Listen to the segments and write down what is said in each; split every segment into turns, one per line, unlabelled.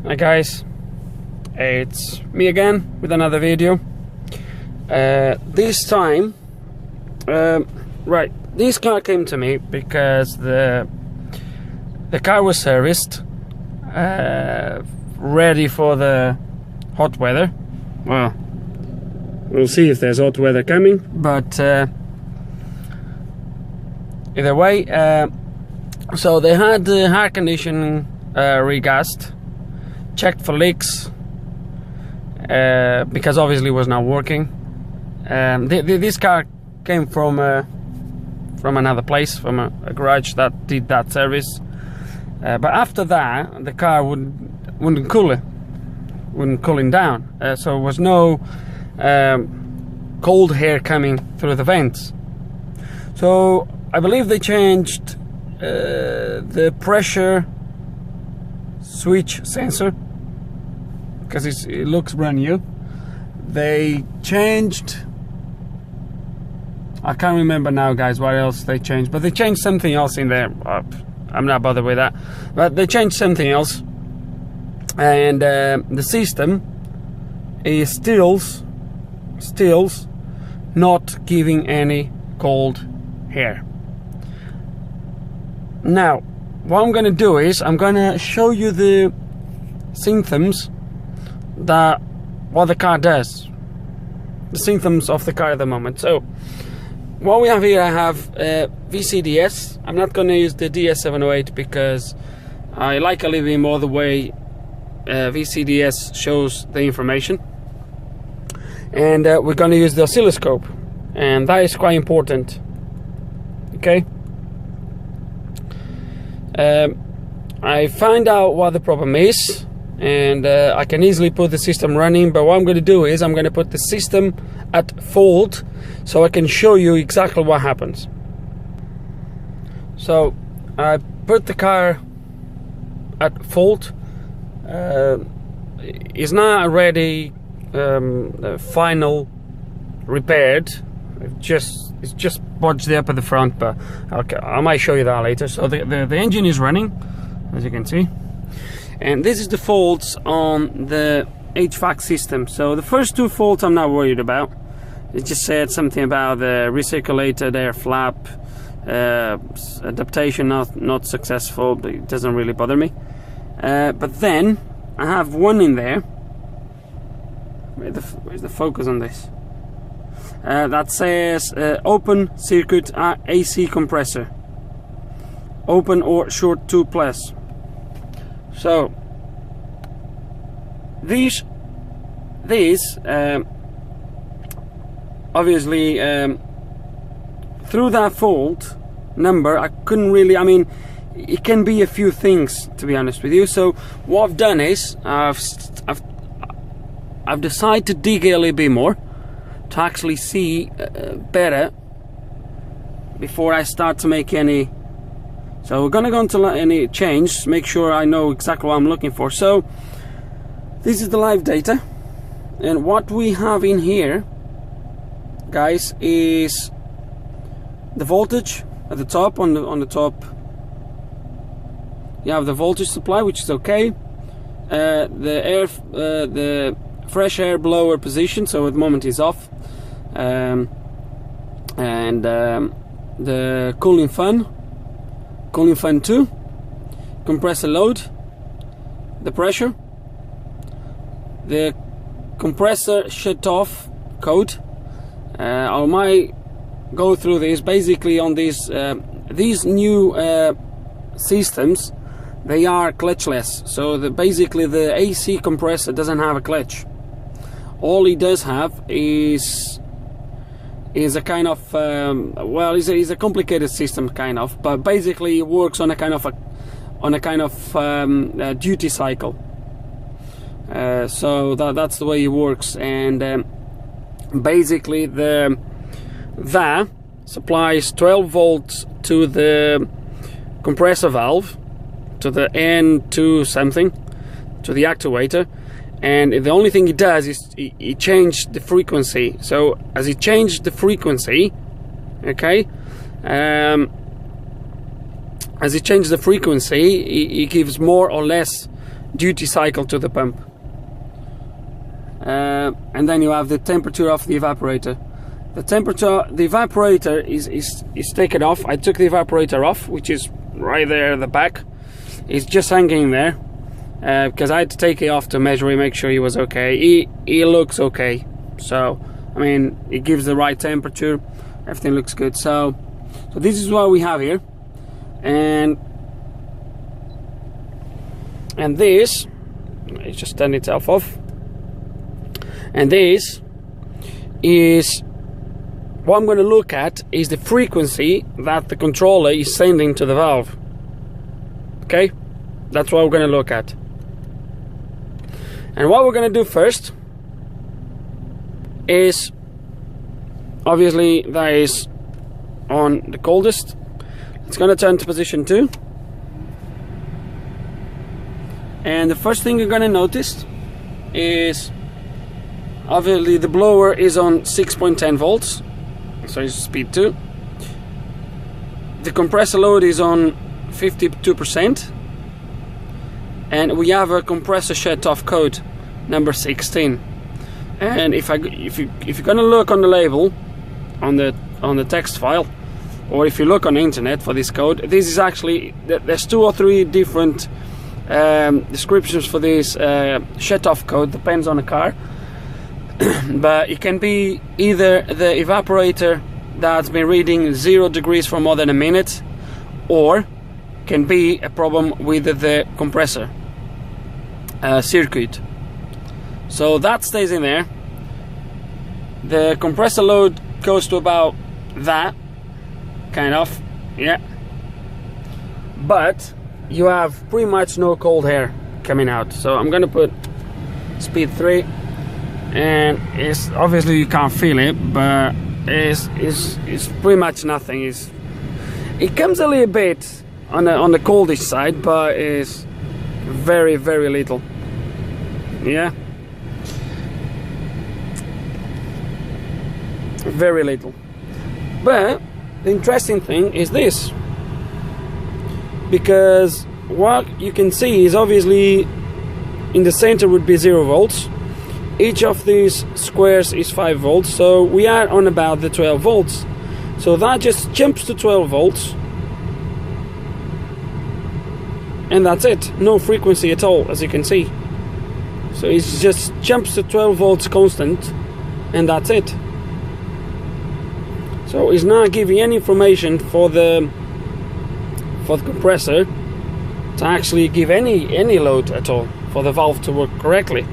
Hi guys, it's me again with another video. This time, this car came to me because the car was serviced, ready for the hot weather. Well, we'll see if there's hot weather coming, but either way, so they had the air conditioning regassed, checked for leaks, because obviously it was not working. This car came from another place, from a garage that did that service. But after that, the car wouldn't cooling down. So there was no cold air coming through the vents. So I believe they changed the pressure switch sensor, because it looks brand new. They changed, I can't remember now guys what else they changed, but they changed something else in there. I'm not bothered with that, but they changed something else, and the system is still not giving any cold air. Now what I'm going to do is I'm going to show you the symptoms that what the car does, the symptoms of the car at the moment. So what we have here, I have VCDS. I'm not going to use the DS708 because I like a little bit more the way VCDS shows the information, and we're going to use the oscilloscope, and that is quite important. Okay, I find out what the problem is, and I can easily put the system running, but what I'm going to do is I'm going to put the system at fault so I can show you exactly what happens. So I put the car at fault. It's not already final repaired. It's just bodged up at the front, but okay, I might show you that later. So the engine is running, as you can see, and this is the faults on the HVAC system. So the first two faults I'm not worried about. It just said something about the recirculated air flap adaptation not successful, but it doesn't really bother me. But then I have one in there. Where's the focus on this? That says open circuit AC compressor, open or short 2+. So these obviously through that fault number I couldn't really, I mean, it can be a few things, to be honest with you. So what I've done is I've decided to dig a little bit more to actually see better before I start to make any. So we're gonna go into any change, make sure I know exactly what I'm looking for. So this is the live data, and what we have in here, guys, is the voltage at the top. On the top you have the voltage supply, which is okay. The fresh air blower position, so at the moment is off, and the cooling fan 2, compressor load, the pressure, the compressor shut off code. I might go through this. Basically on these new systems, they are clutchless, so basically the AC compressor doesn't have a clutch. All it does have is a kind of well, is a complicated system, kind of, but basically it works on a kind of duty cycle. So that's the way it works, and basically that supplies 12 volts to the compressor valve, to the N2 something, to the actuator, and the only thing it does is it changed the frequency. So as it changed the frequency, okay, as it changes the frequency, it gives more or less duty cycle to the pump. And then you have the temperature of the evaporator. The temperature, the evaporator is taken off. I took the evaporator off, which is right there at the back. It's just hanging there because I had to take it off to measure it, make sure he was okay. He looks okay. So I mean, it gives the right temperature. Everything looks good. So this is what we have here, and this, it just turned itself off. And this is what I'm going to look at, is the frequency that the controller is sending to the valve. Okay, that's what we're going to look at. And what we're going to do first is, obviously that is on the coldest. It's going to turn to position 2, and the first thing you're going to notice is obviously the blower is on 6.10 volts, so it's speed 2. The compressor load is on 52%, and we have a compressor shut-off code number 16. And if you're gonna look on the label, on the text file, or if you look on the internet for this code, this is actually, there's 2 or 3 different descriptions for this shut-off code, depends on the car. But it can be either the evaporator that's been reading 0 degrees for more than a minute, or can be a problem with the compressor circuit. So that stays in there. The compressor load goes to about that, kind of, yeah. But you have pretty much no cold air coming out. So I'm gonna put speed 3. And it's obviously you can't feel it, but it's pretty much nothing. It comes a little bit on the coldish side, but it's very, very little. Yeah, very little. But the interesting thing is this, because what you can see is obviously in the center would be 0 volts. Each of these squares is 5 volts, so we are on about the 12 volts. So that just jumps to 12 volts, and that's it. No frequency at all, as you can see. So it just jumps to 12 volts constant, and that's it. So it's not giving any information for the compressor to actually give any load at all for the valve to work correctly.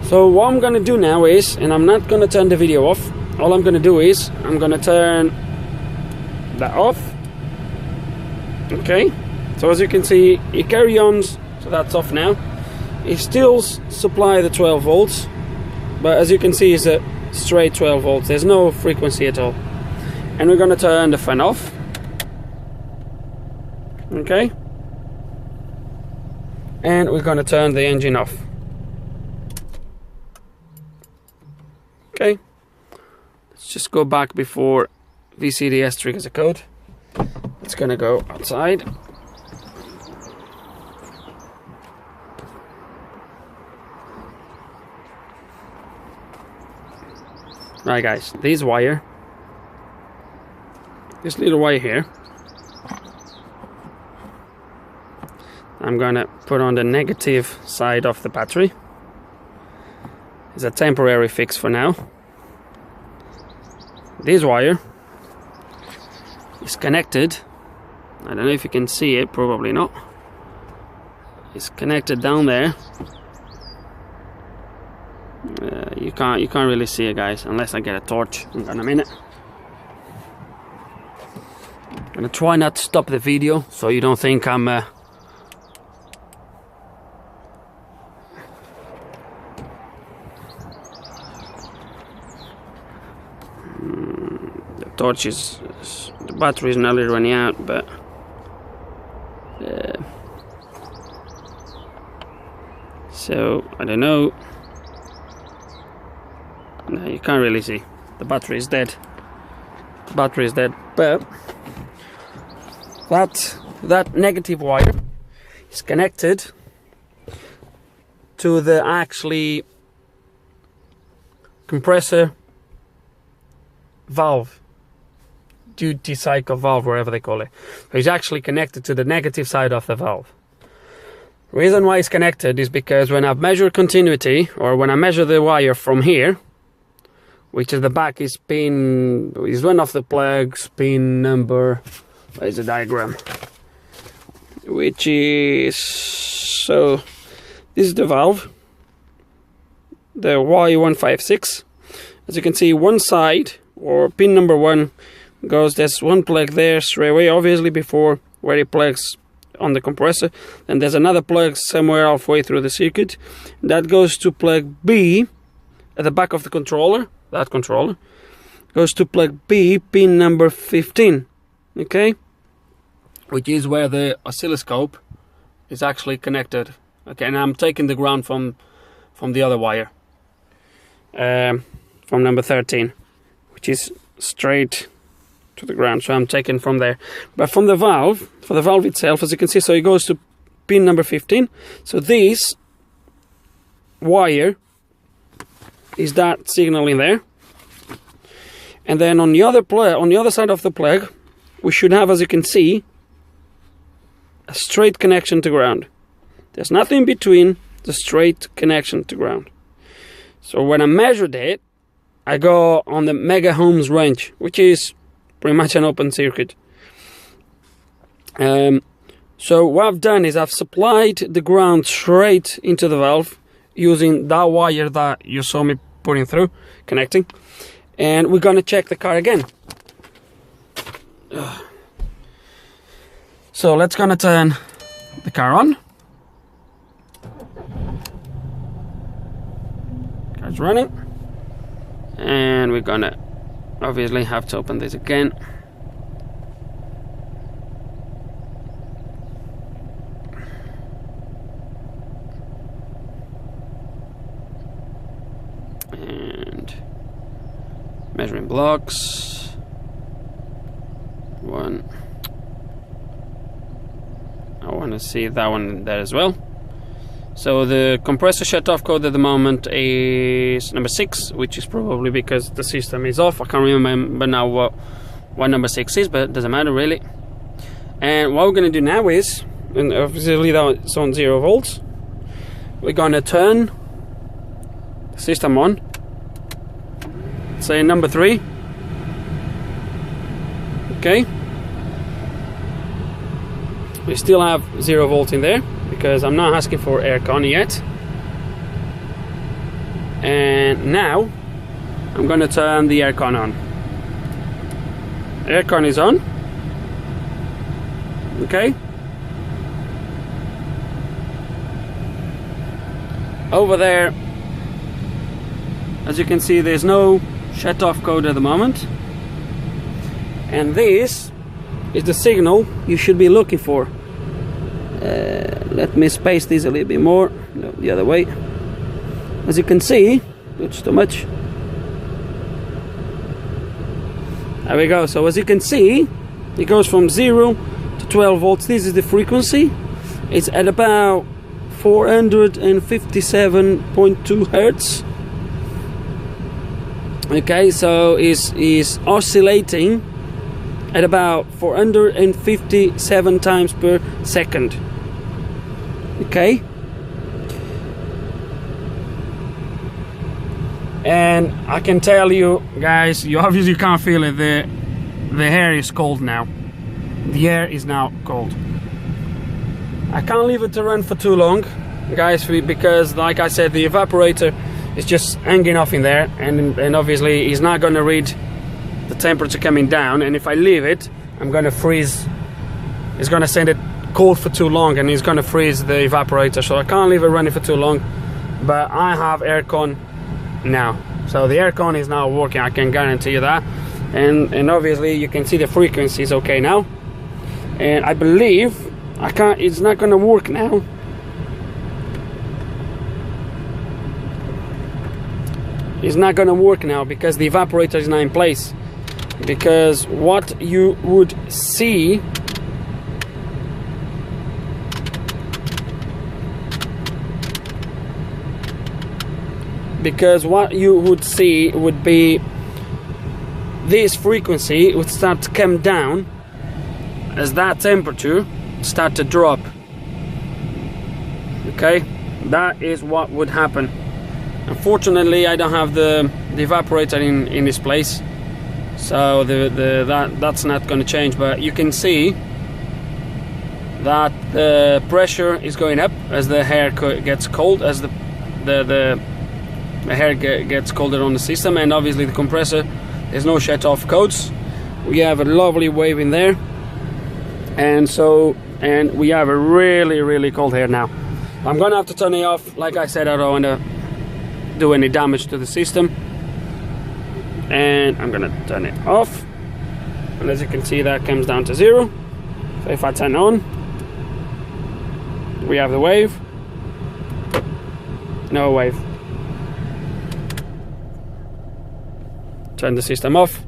So what I'm going to do now is, and I'm not going to turn the video off, all I'm going to do is, I'm going to turn that off. Okay, so as you can see, it carry on, so that's off now. It still supply the 12 volts, but as you can see, it's a straight 12 volts. There's no frequency at all. And we're going to turn the fan off. Okay, and we're going to turn the engine off. Okay, let's just go back before VCDS triggers a code. It's gonna go outside. Right guys, this little wire here, I'm gonna put on the negative side of the battery. It's a temporary fix for now. This wire is connected, I don't know if you can see it, probably not. It's connected down there. You can't really see it guys, unless I get a torch. Hang on a minute. I'm gonna try not to stop the video so you don't think I'm torch is, the battery is nearly running out, but so I don't know. No, you can't really see. The battery is dead. The battery is dead. But that negative wire is connected to the actually compressor valve, duty cycle valve, wherever they call it. So it's actually connected to the negative side of the valve. The reason why it's connected is because when I measure continuity, or when I measure the wire from here, which is the back is pin, is one of the plugs, pin number, there's a diagram, which is, so this is the valve, the Y156. As you can see, one side, or pin number 1, goes, there's one plug there straight away, obviously before where it plugs on the compressor, and there's another plug somewhere halfway through the circuit that goes to plug B at the back of the controller. That controller goes to plug B, pin number 15, okay, which is where the oscilloscope is actually connected. Okay, and I'm taking the ground from the other wire, from number 13, which is straight to the ground, so I'm taking from there. But from the valve, for the valve itself, as you can see, so it goes to pin number 15. So this wire is that signal in there, and then on the other plug, on the other side of the plug, we should have, as you can see, a straight connection to ground. There's nothing between, the straight connection to ground. So when I measured it, I go on the mega ohms range, which is pretty much an open circuit. So what I've done is I've supplied the ground straight into the valve using that wire that you saw me putting through, connecting, and we're gonna check the car again. So let's gonna turn the car on. Car's running, and we're gonna obviously have to open this again. And measuring blocks. 1. I want to see that one there as well. So the compressor shut-off code at the moment is number 6, which is probably because the system is off. I can't remember now what number 6 is, but it doesn't matter really. And what we're going to do now is, and obviously that's on 0 volts, we're going to turn the system on, say number 3, okay. We still have 0 volts in there because I'm not asking for aircon yet. And now I'm going to turn the aircon on. Aircon is on, okay. Over there, as you can see, there's no shut-off code at the moment, and this is the signal you should be looking for. Let me space this a little bit more. No, the other way. As you can see, it's too much. There we go. So as you can see, it goes from 0 to 12 volts. This is the frequency. It's at about 457.2 hertz. Okay, so is oscillating at about 457 times per second. Okay, and I can tell you guys, you obviously can't feel it, the air is cold now. The air is now cold. I can't leave it to run for too long, guys, because like I said, the evaporator is just hanging off in there, and obviously it's not going to read the temperature coming down, and if I leave it, I'm going to freeze. It's going to send it cold for too long, and it's going to freeze the evaporator, so I can't leave it running for too long. But I have aircon now, so the aircon is now working, I can guarantee you that. And obviously you can see the frequency is okay now, and I believe it's not going to work now. It's not going to work now because the evaporator is not in place. Because what you would see because what you would see would be this frequency would start to come down as that temperature start to drop. Okay, that is what would happen. Unfortunately, I don't have the evaporator in this place, so that's not going to change. But you can see that the pressure is going up as the air gets cold, as the air gets colder on the system, and obviously the compressor, there's no shut off codes. We have a lovely wave in there, and we have a really cold air now. I'm gonna have to turn it off. Like I said, I don't want to do any damage to the system, and I'm gonna turn it off, and as you can see, that comes down to 0. So if I turn on, we have the wave, no wave. Turn the system off,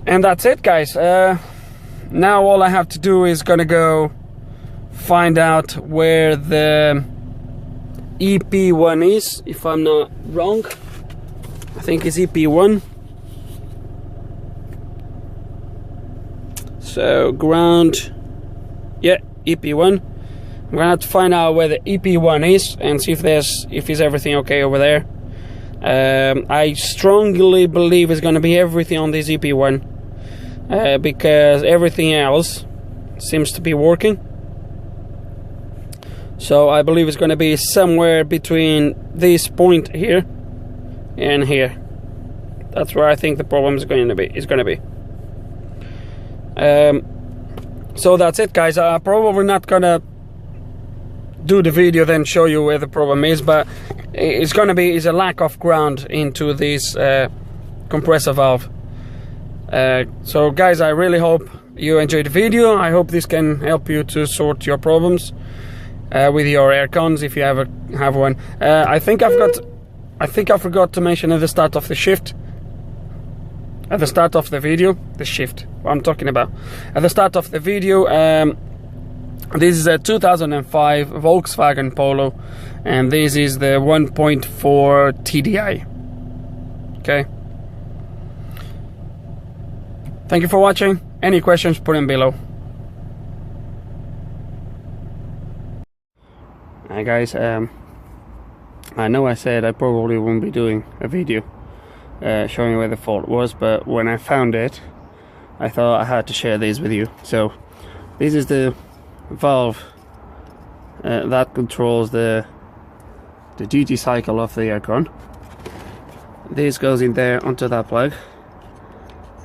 and that's it, guys. Now all I have to do is gonna go find out where the EP1 is, if I'm not wrong. I think it's EP1. So ground, yeah, EP1. I'm gonna have to find out where the EP1 is and see if is everything okay over there. I strongly believe it's gonna be everything on this EP1, because everything else seems to be working. So I believe it's going to be somewhere between this point here and here. That's where I think the problem is going to be. So that's it, guys. I'm probably not gonna do the video then show you where the problem is, but it's going to be a lack of ground into this compressor valve. So guys, I really hope you enjoyed the video. I hope this can help you to sort your problems with your air cons, if you have one. I think I forgot to mention at the start of the shift, at the start of the video, the shift, what I'm talking about. At the start of the video, this is a 2005 Volkswagen Polo, and this is the 1.4 TDI. Okay. Thank you for watching. Any questions, put them below. Hi guys, I know I said I probably won't be doing a video showing where the fault was, but when I found it, I thought I had to share this with you. So this is the valve that controls the duty cycle of the aircon. This goes in there onto that plug,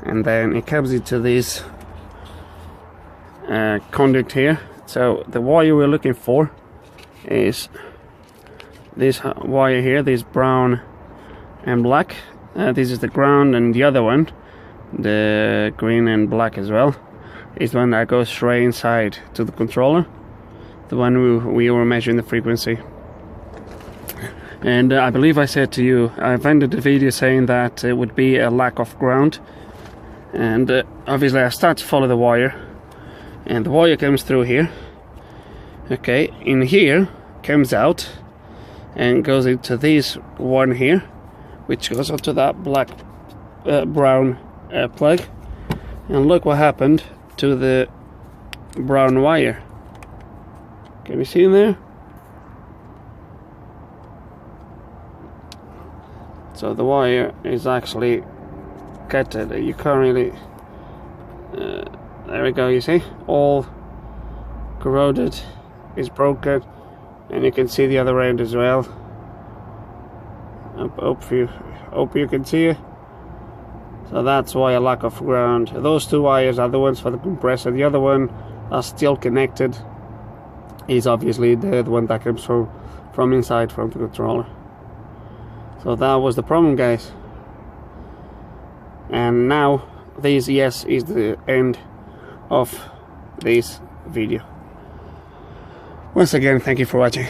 and then it comes into this conduit here. So the wire we're looking for is this wire here, this brown and black. This is the ground, and the other one, the green and black as well, is the one that goes straight inside to the controller, the one we were measuring the frequency. And I believe I said to you, I've ended the video saying that it would be a lack of ground, and obviously I start to follow the wire, and the wire comes through here. Okay, in here, comes out and goes into this one here, which goes onto that black brown plug. And look what happened to the brown wire. Can you see in there? So the wire is actually cutted. You can't really there we go, you see, all corroded, is broken, and you can see the other end as well. Hope you can see it. So that's why a lack of ground. Those two wires are the ones for the compressor. The other one are still connected, is obviously the one that comes from inside, from the controller. So that was the problem, guys. And now this, yes, is the end of this video. Once again, thank you for watching.